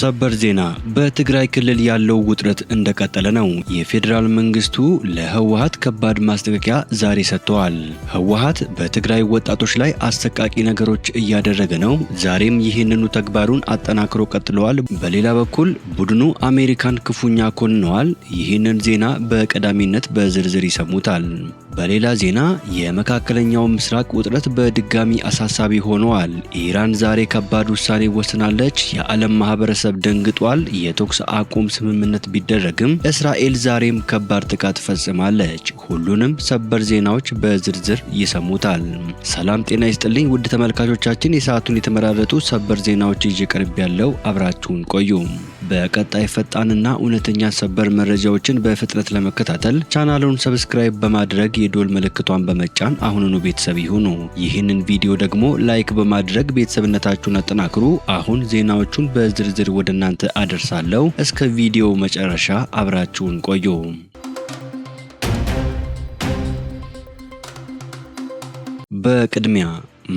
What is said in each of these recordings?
ሰበር ዜና በትግራይ ክልል ያለው ውጥረት እንደቀጠለ ነው። የፌዴራል መንግስቱ ለህወሓት ከባድ ማስጠንቀቂያ ዛሬ ሰጥቷል። ህወሓት በትግራይ ወጣቶች ላይ አሰቃቂ ነገሮች እያደረገ ነው። ዛሬም ይህንኑ ተግባሩን አጠናክሮ ቀጥሏል። በሌላ በኩል ቡድኑ አሜሪካን ክፉኛ ኮንነዋል። ይህንን ዜና በቀዳሚነት በዝርዝር ይሰሙታል። በሌላ ዜና የመካከለኛው ምስራቅ ውጥረት በድጋሚ አሳሳቢ ሆኗል። ኢራን ዛሬ ከባድ ውሳኔ ወስናለች። የዓለም ማህበረሰብ ደንግጧል። የተኩስ አቁም ስምምነት ቢደረግም እስራኤል ዛሬም ከባድ ጥቃት ፈጽማለች። ሁሉንም ሰበር ዜናዎች በዝርዝር ይሰሙታል። ሰላም ጤና ይስጥልኝ ውድ ተመልካቾቻችን፣ የሰዓቱን የተመራረጡ ሰበር ዜናዎች ይዤ ቀርብ ያለው አብራችሁን ቆዩ። በቀጣይ ፈጣንና እውነተኛ ሰበር መረጃዎችን በፍጥነት ለመከታተል ቻናሉን ሰብስክራይብ በማድረግ የዶል ምልክቷን በመጫን አሁኑኑ ቤተሰብ ይሁኑ። ይህንን ቪዲዮ ደግሞ ላይክ በማድረግ ቤተሰብነታችሁን አጠናክሩ። አሁን ዜናዎቹን በዝርዝር ወደ እናንተ አደርሳለሁ። እስከ ቪዲዮ መጨረሻ አብራችሁን ቆዩ። በቅድሚያ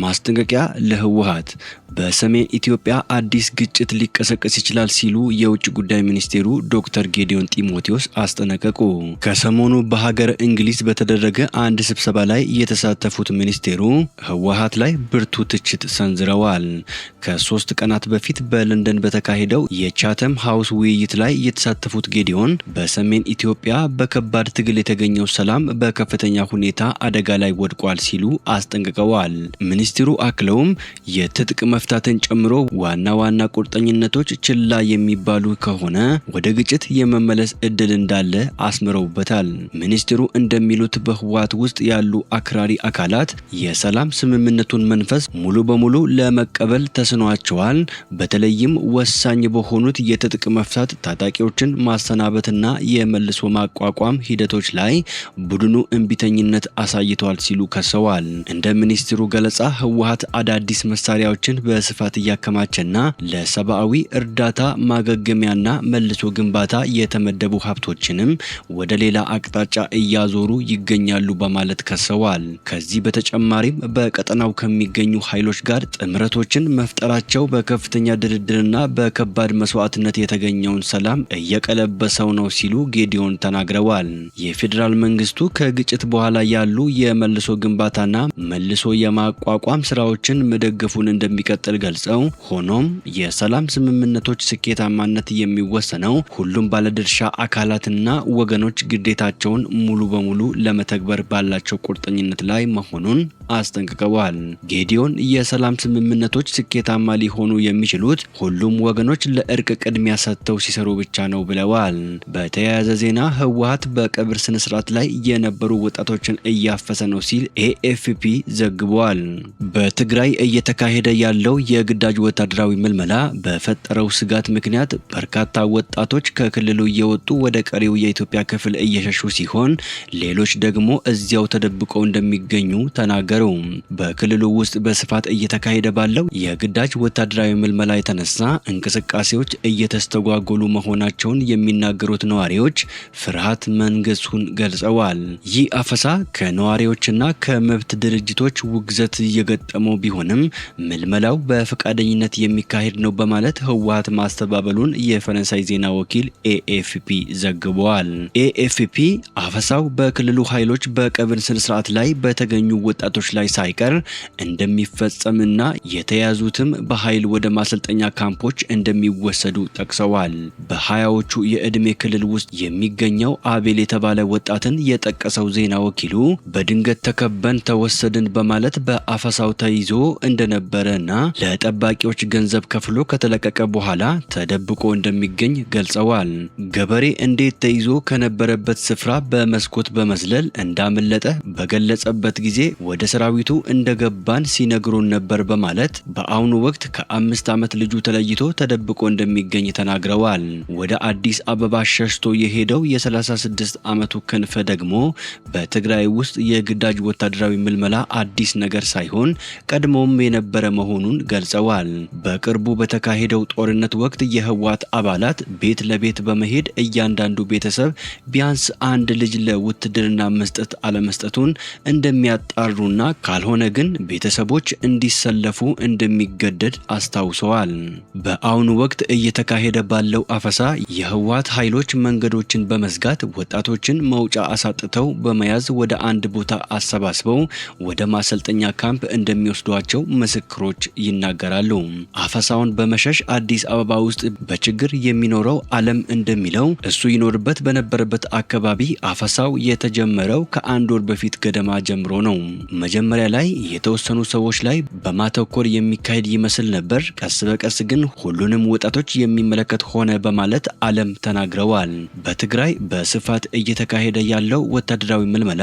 ማስጠንቀቂያ ለህወሓት። በሰሜን ኢትዮጵያ አዲስ ግጭት ሊቀሰቀስ ይችላል ሲሉ የውጭ ጉዳይ ሚኒስቴሩ ዶክተር ጌዲዮን ጢሞቴዎስ አስጠነቀቁ። ከሰሞኑ በሀገር እንግሊዝ በተደረገ አንድ ስብሰባ ላይ የተሳተፉት ሚኒስቴሩ ህወሓት ላይ ብርቱ ትችት ሰንዝረዋል። ከ3 ቀናት በፊት በለንደን በተካሄደው የቻተም ሃውስ ውይይት ላይ የተሳተፉት ጌዲዮን በሰሜን ኢትዮጵያ በከባድ ትግል የተገኘው ሰላም በከፍተኛ ሁኔታ አደጋ ላይ ወድቋል ሲሉ አስጠንቅቀዋል። ሚኒስትሩ አክለውም የትጥቅ መፍታትን ጨምሮ ዋና ዋና ቁርጠኝነቶች ችላ የሚባሉ ከሆነ ወደ ግጭት የመመለስ እድል እንዳለ አስምረውበታል። ሚኒስትሩ እንደሚሉት በህወሓት ውስጥ ያሉ አክራሪ አካላት የሰላም ስምምነቱን መንፈስ ሙሉ በሙሉ ለመቀበል ተስኗቸዋል። በተለይም ወሳኝ በሆኑት የትጥቅ መፍታት፣ ታጣቂዎችን ማሰናበትና የመልሶ ማቋቋም ሂደቶች ላይ ቡድኑ እምቢተኝነት አሳይቷል ሲሉ ከሰዋል። እንደ ሚኒስትሩ ገለጻ ህወሓት አዳዲስ መሳሪያዎችን በስፋት እያከማቸና ለሰብአዊ እርዳታ ማገገሚያና መልሶ ግንባታ የተመደቡ ሀብቶችንም ወደ ሌላ አቅጣጫ እያዞሩ ይገኛሉ በማለት ከሰዋል። ከዚህ በተጨማሪም በቀጠናው ከሚገኙ ኃይሎች ጋር ጥምረቶችን መፍጠራቸው በከፍተኛ ድርድርና በከባድ መስዋዕትነት የተገኘውን ሰላም እየቀለበሰው ነው ሲሉ ጌዲዮን ተናግረዋል። የፌዴራል መንግስቱ ከግጭት በኋላ ያሉ የመልሶ ግንባታና መልሶ የማቋቋም ስራዎችን መደገፉን እንደሚቀጥል ገልጸው፣ ሆኖም የሰላም ስምምነቶች ስኬታማነት የሚወሰነው ሁሉም ባለድርሻ አካላትና ወገኖች ግዴታቸውን ሙሉ በሙሉ ለመተግበር ባላቸው ቁርጠኝነት ላይ መሆኑን አስጠንቅቀዋል። ጌዲዮን የሰላም ስምምነቶች ስኬታማ ሊሆኑ የሚችሉት ሁሉም ወገኖች ለእርቅ ቅድሚያ ሰጥተው ሲሰሩ ብቻ ነው ብለዋል። በተያያዘ ዜና ህወሓት በቀብር ስነስርዓት ላይ የነበሩ ወጣቶችን እያፈሰ ነው ሲል ኤኤፍፒ ዘግቧል። በትግራይ እየተካሄደ ያለው የግዳጅ ወታደራዊ ምልመላ በፈጠረው ስጋት ምክንያት በርካታ ወጣቶች ከክልሉ እየወጡ ወደ ቀሪው የኢትዮጵያ ክፍል እየሸሹ ሲሆን፣ ሌሎች ደግሞ እዚያው ተደብቀው እንደሚገኙ ተናገሩ። በክልሉ ውስጥ በስፋት እየተካሄደ ባለው የግዳጅ ወታደራዊ ምልመላ የተነሳ እንቅስቃሴዎች እየተስተጓጎሉ መሆናቸውን የሚናገሩት ነዋሪዎች ፍርሃት መንገሱን ገልጸዋል። ይህ አፈሳ ከነዋሪዎችና ከመብት ድርጅቶች ውግዘት እየገጠመው ቢሆንም ምልመላው በፈቃደኝነት የሚካሄድ ነው በማለት ህወሓት ማስተባበሉን የፈረንሳይ ዜና ወኪል ኤኤፍፒ ዘግቧል። ኤኤፍፒ አፈሳው በክልሉ ኃይሎች በቀብር ስነስርዓት ላይ በተገኙ ወጣቶች ላይ ሳይቀር እንደሚፈጸምና የተያዙትም በኃይል ወደ ማሰልጠኛ ካምፖች እንደሚወሰዱ ጠቅሰዋል። በሀያዎቹ የዕድሜ ክልል ውስጥ የሚገኘው አቤል የተባለ ወጣትን የጠቀሰው ዜና ወኪሉ በድንገት ተከበን ተወሰድን በማለት በአፈሳው ተይዞ እንደነበረና ለጠባቂዎች ገንዘብ ከፍሎ ከተለቀቀ በኋላ ተደብቆ እንደሚገኝ ገልጸዋል። ገበሬ እንዴት ተይዞ ከነበረበት ስፍራ በመስኮት በመዝለል እንዳመለጠ በገለጸበት ጊዜ ወደ ሰራዊቱ እንደገባን ሲነግሩን ነበር በማለት በአሁኑ ወቅት ከ5 ዓመት ልጁ ተለይቶ ተደብቆ እንደሚገኝ ተናግረዋል። ወደ አዲስ አበባ ሸሽቶ የሄደው የ36 ዓመቱ ክንፈ ደግሞ በትግራይ ውስጥ የግዳጅ ወታደራዊ ምልመላ አዲስ ነገር ሳይሆን ቀድሞም የነበረ መሆኑን ገልጸዋል። በቅርቡ በተካሄደው ጦርነት ወቅት የህወሓት አባላት ቤት ለቤት በመሄድ እያንዳንዱ ቤተሰብ ቢያንስ አንድ ልጅ ለውትድርና መስጠት አለመስጠቱን እንደሚያጣሩና ካልሆነ ግን ቤተሰቦች እንዲሰለፉ እንደሚገደድ አስታውሰዋል። በአሁኑ ወቅት እየተካሄደ ባለው አፈሳ የህወሓት ኃይሎች መንገዶችን በመዝጋት ወጣቶችን መውጫ አሳጥተው በመያዝ ወደ አንድ ቦታ አሰባስበው ወደ ማሰልጠኛ ካምፕ እንደሚወስዷቸው ምስክሮች ይናገራሉ። አፈሳውን በመሸሽ አዲስ አበባ ውስጥ በችግር የሚኖረው ዓለም እንደሚለው እሱ ይኖርበት በነበረበት አካባቢ አፈሳው የተጀመረው ከአንድ ወር በፊት ገደማ ጀምሮ ነው። መጀመሪያ ላይ የተወሰኑ ሰዎች ላይ በማተኮር የሚካሄድ ይመስል ነበር። ቀስ በቀስ ግን ሁሉንም ወጣቶች የሚመለከት ሆነ በማለት ዓለም ተናግረዋል። በትግራይ በስፋት እየተካሄደ ያለው ወታደራዊ ምልመላ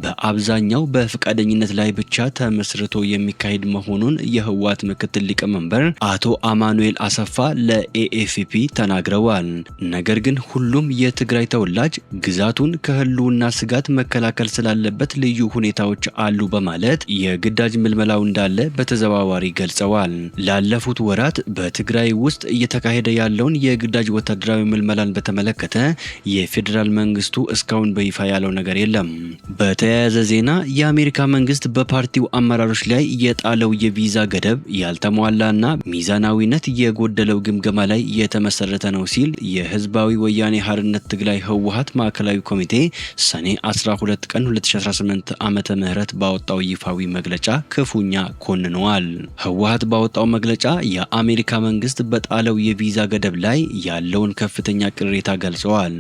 በአብዛኛው በፈቃደኝነት ላይ ብቻ ተመስርቶ የሚካሄድ መሆኑን የህወሓት ምክትል ሊቀመንበር አቶ አማኑኤል አሰፋ ለኤኤፍፒ ተናግረዋል። ነገር ግን ሁሉም የትግራይ ተወላጅ ግዛቱን ከህልውና ስጋት መከላከል ስላለበት ልዩ ሁኔታዎች አሉ በማለት የግዳጅ ምልመላው እንዳለ በተዘዋዋሪ ገልጸዋል። ላለፉት ወራት በትግራይ ውስጥ እየተካሄደ ያለውን የግዳጅ ወታደራዊ ምልመላን በተመለከተ የፌዴራል መንግስቱ እስካሁን በይፋ ያለው ነገር የለም። በተያያዘ ዜና የአሜሪካ መንግስት በፓርቲው አመራሮች ላይ የጣለው የቪዛ ገደብ ያልተሟላና ሚዛናዊነት የጎደለው ግምገማ ላይ የተመሰረተ ነው ሲል የህዝባዊ ወያኔ ሓርነት ትግራይ ህወሓት ማዕከላዊ ኮሚቴ ሰኔ 12 ቀን 2018 ዓመተ ምህረት ባወጣው ይፋዊ መግለጫ ክፉኛ ኮንነዋል። ህወሓት ባወጣው መግለጫ የአሜሪካ መንግስት በጣለው የቪዛ ገደብ ላይ ያለውን ከፍተኛ ቅሬታ ገልጸዋል።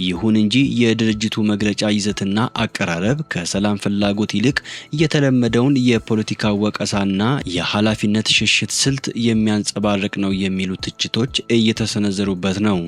ይሁን እንጂ የድርጅቱ መግለጫ ይዘትና አቀራረብ ከሰላም ፍላጎት ይልቅ የተለመደውን የፖለቲካ ወቀሳና የኃላፊነት ሽሽት ስልት የሚያንጸባርቅ ነው የሚሉ ትችቶች እየተሰነዘሩበት ነው።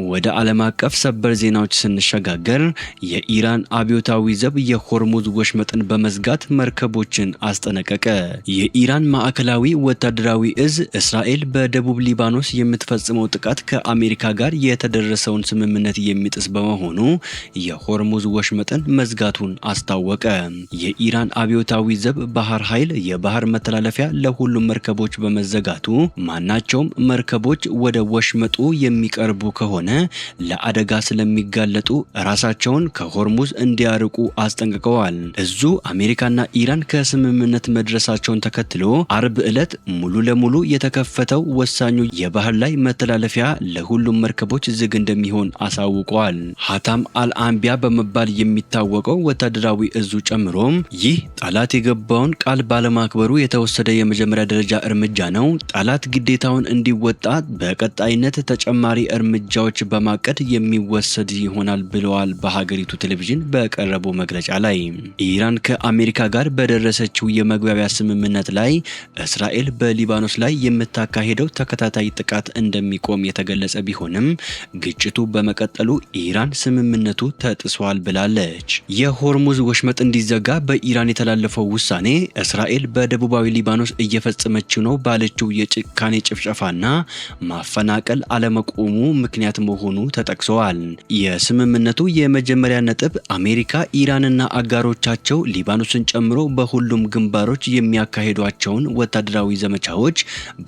ወደ ዓለም አቀፍ ሰበር ዜናዎች ስንሸጋገር የኢራን አብዮታዊ ዘብ የሆርሙዝ ወሽመጥን በመዝጋት መርከቦችን አስጠነቀቀ። የኢራን ማዕከላዊ ወታደራዊ እዝ እስራኤል በደቡብ ሊባኖስ የምትፈጽመው ጥቃት ከአሜሪካ ጋር የተደረሰውን ስምምነት የሚጥስ በመሆኑ የሆርሙዝ ወሽመጥን መዝጋቱን አስታወቀ። የኢራን አብዮታዊ ዘብ ባህር ኃይል የባህር መተላለፊያ ለሁሉም መርከቦች በመዘጋቱ ማናቸውም መርከቦች ወደ ወሽመጡ የሚቀርቡ ከሆነ ለአደጋ ስለሚጋለጡ ራሳቸውን ከሆርሙዝ እንዲያርቁ አስጠንቅቀዋል። እዙ አሜሪካና ኢራን ከስምምነት መድረሳቸውን ተከትሎ አርብ ዕለት ሙሉ ለሙሉ የተከፈተው ወሳኙ የባህር ላይ መተላለፊያ ለሁሉም መርከቦች ዝግ እንደሚሆን አሳውቀዋል። ሀታም አልአንቢያ በመባል የሚታወቀው ወታደራዊ እዙ ጨምሮም ይህ ጠላት የገባውን ቃል ባለማክበሩ የተወሰደ የመጀመሪያ ደረጃ እርምጃ ነው። ጠላት ግዴታውን እንዲወጣ በቀጣይነት ተጨማሪ እርምጃዎች በማቀድ የሚወሰድ ይሆናል ብለዋል። በሀገሪቱ ቴሌቪዥን በቀረበው መግለጫ ላይ ኢራን ከአሜሪካ ጋር በደረሰችው የመግባቢያ ስምምነት ላይ እስራኤል በሊባኖስ ላይ የምታካሄደው ተከታታይ ጥቃት እንደሚቆም የተገለጸ ቢሆንም ግጭቱ በመቀጠሉ ኢራን ስምምነቱ ተጥሷል ብላለች። የሆርሙዝ ወሽመጥ እንዲዘጋ በኢራን የተላለፈው ውሳኔ እስራኤል በደቡባዊ ሊባኖስ እየፈጸመችው ነው ባለችው የጭካኔ ጭፍጨፋና ማፈናቀል አለመቆሙ ምክንያት መሆኑ ተጠቅሰዋል። የስምምነቱ የመጀመሪያ ነጥብ አሜሪካ ኢራንና አጋሮቻቸው ሊባኖስን ጨምሮ በሁሉም ግንባሮች የሚያካሂዷቸውን ወታደራዊ ዘመቻዎች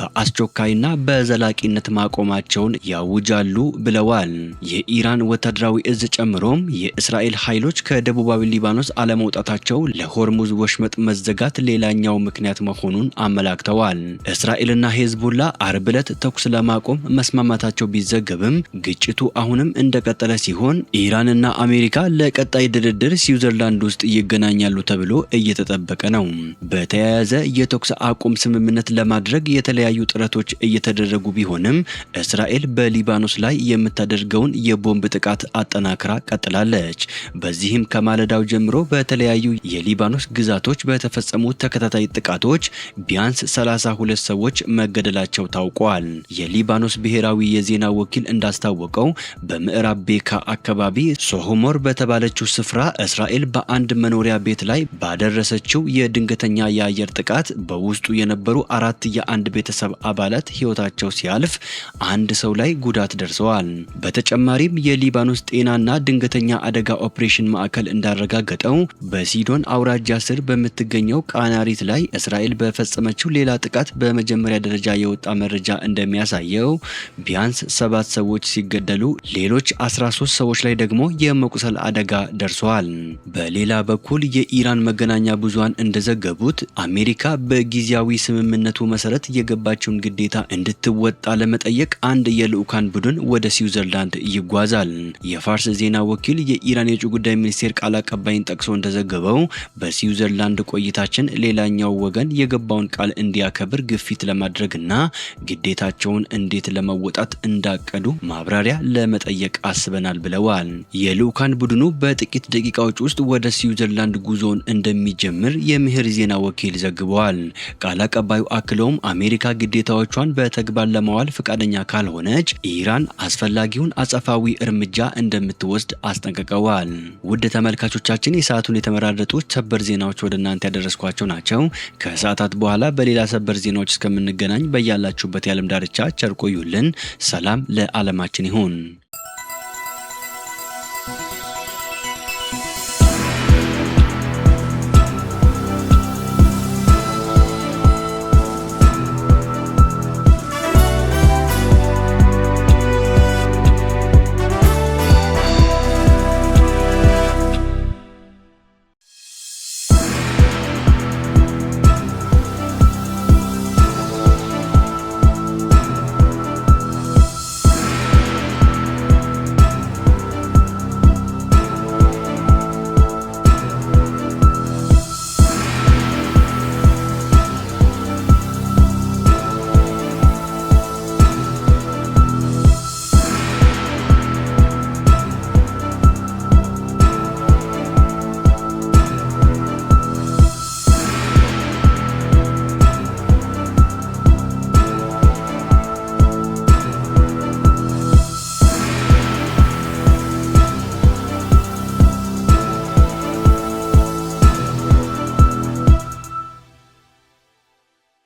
በአስቸኳይና በዘላቂነት ማቆማቸውን ያውጃሉ ብለዋል። የኢራን ወታደራዊ እዝ ጨምሮም የእስራኤል ኃይሎች ከደቡባዊ ሊባኖስ አለመውጣታቸው ለሆርሙዝ ወሽመጥ መዘጋት ሌላኛው ምክንያት መሆኑን አመላክተዋል። እስራኤልና ሄዝቦላ አርብ ዕለት ተኩስ ለማቆም መስማማታቸው ቢዘገብም ግጭቱ አሁንም እንደቀጠለ ሲሆን ኢራንና አሜሪካ ለቀጣይ ድርድር ስዊዘርላንድ ውስጥ ይገናኛሉ ተብሎ እየተጠበቀ ነው። በተያያዘ የተኩስ አቁም ስምምነት ለማድረግ የተለያዩ ጥረቶች እየተደረጉ ቢሆንም እስራኤል በሊባኖስ ላይ የምታደርገውን የቦምብ ጥቃት አጠናክራ ቀጥላለች። በዚህም ከማለዳው ጀምሮ በተለያዩ የሊባኖስ ግዛቶች በተፈጸሙ ተከታታይ ጥቃቶች ቢያንስ 32 ሰዎች መገደላቸው ታውቋል። የሊባኖስ ብሔራዊ የዜና ወኪል እንዳስታወቀው በምዕራብ ቤካ አካባቢ ሶሆሞር በተባለችው ስፍራ እስራኤል በአንድ መኖሪያ ቤት ላይ ባደረሰችው የድንገተኛ የአየር ጥቃት በውስጡ የነበሩ 4 የአንድ ቤተሰብ አባላት ሕይወታቸው ሲያልፍ አንድ ሰው ላይ ጉዳት ደርሰዋል። በተጨማሪም የሊባኖስ ጤናና ድንገተኛ አደጋ ኦፕሬሽን ማዕከል እንዳረጋገጠው በሲዶን አውራጃ ስር በምትገኘው ቃናሪት ላይ እስራኤል በፈጸመችው ሌላ ጥቃት በመጀመሪያ ደረጃ የወጣ መረጃ እንደሚያሳየው ቢያንስ 7 ሰዎች ሲገደሉ ሌሎች 13 ሰዎች ላይ ደግሞ የመቁሰል አደጋ ደርሰዋል። በሌላ በኩል የኢራን መገናኛ ብዙሃን እንደዘገቡት አሜሪካ በጊዜያዊ ስምምነቱ መሰረት የገባቸውን ግዴታ እንድትወጣ ለመጠየቅ አንድ የልዑካን ቡድን ወደ ስዊዘርላንድ ይጓዛል። የፋርስ ዜና ወኪል የኢራን የውጭ ጉዳይ ሚኒስቴር ቃል አቀባይን ጠቅሶ እንደዘገበው በስዊዘርላንድ ቆይታችን ሌላኛው ወገን የገባውን ቃል እንዲያከብር ግፊት ለማድረግና ግዴታቸውን እንዴት ለመወጣት እንዳቀዱ ማብራሪያ ለመጠየቅ አስበናል ብለዋል። የልዑካን ቡድኑ በጥቂት ደቂቃዎች ውስጥ ወደ ስዊዘርላንድ ጉዞውን እንደሚጀምር የምህር ዜና ወኪል ዘግበዋል። ቃል አቀባዩ አክለውም አሜሪካ ግዴታዎቿን በተግባር ለማዋል ፈቃደኛ ካልሆነች ኢራን አስፈላጊውን አጸፋዊ እርምጃ እንደምትወስድ አስጠንቅቀዋል። ውድ ተመልካቾቻችን የሰዓቱን የተመራረጡ ሰበር ዜናዎች ወደ እናንተ ያደረስኳቸው ናቸው። ከሰዓታት በኋላ በሌላ ሰበር ዜናዎች እስከምንገናኝ በያላችሁበት የዓለም ዳርቻ ቸር ቆዩልን። ሰላም ለዓለማችን ይሁን።